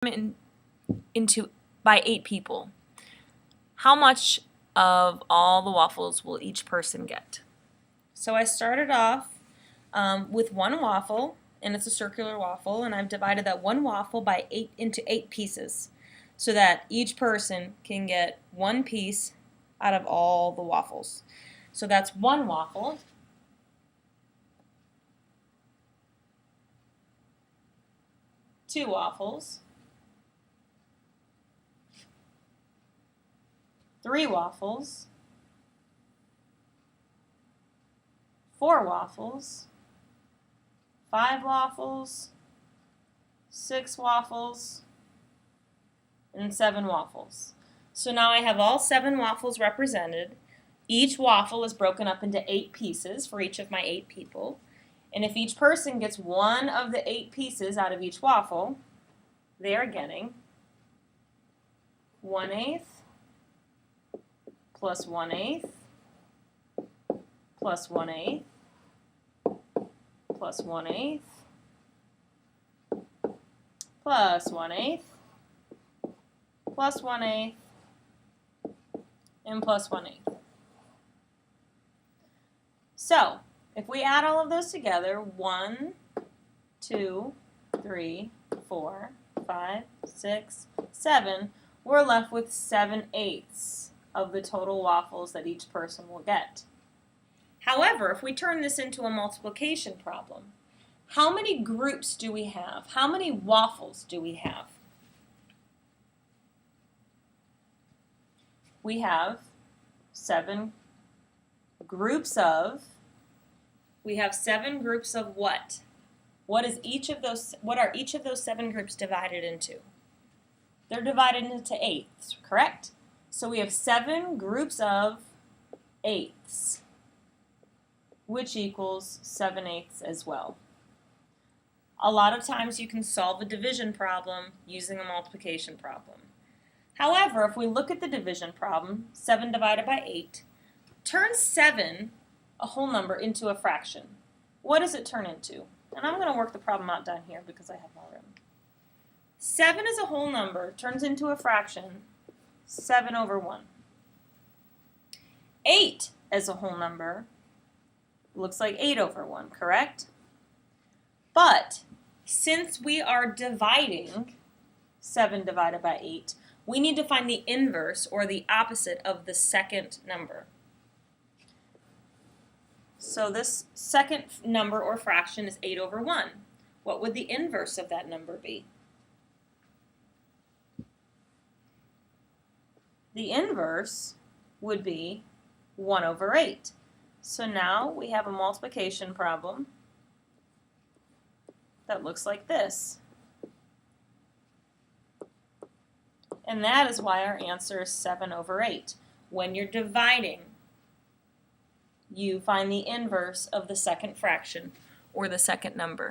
into by 8 people. How much of all the waffles will each person get? So I started off with one waffle, and it's a circular waffle, and I've divided that one waffle by 8 into 8 pieces so that each person can get one piece out of all the waffles. So that's one waffle. Two waffles. 3 waffles. 4 waffles. 5 waffles. 6 waffles. And 7 waffles. So now I have all 7 waffles represented. Each waffle is broken up into 8 pieces for each of my 8 people. And if each person gets one of the 8 pieces out of each waffle, they are getting 1/8 plus 1/8 plus 1/8 plus 1/8 plus 1/8 plus 1/8 and plus 1/8. So, if we add all of those together, 1, 2, 3, 4, 5, 6, 7, we're left with 7/8 of the total waffles that each person will get. However, if we turn this into a multiplication problem, how many groups do we have? How many waffles do we have? We have 7 groups of, what? What are each of those 7 groups divided into? They're divided into 8ths, correct? So we have 7 groups of 8ths, which equals 7/8 as well. A lot of times you can solve a division problem using a multiplication problem. However, if we look at the division problem, 7 divided by 8, turn 7, a whole number, into a fraction. What does it turn into? And I'm going to work the problem out down here because I have more room. 7 as a whole number turns into a fraction, 7/1. 8 as a whole number looks like 8/1, correct? But since we are dividing 7 divided by 8, we need to find the inverse, or the opposite, of the second number. So this second number or fraction is 8/1. What would the inverse of that number be? The inverse would be 1/8. So now we have a multiplication problem that looks like this. And that is why our answer is 7/8. When you're dividing, you find the inverse of the second fraction or the second number.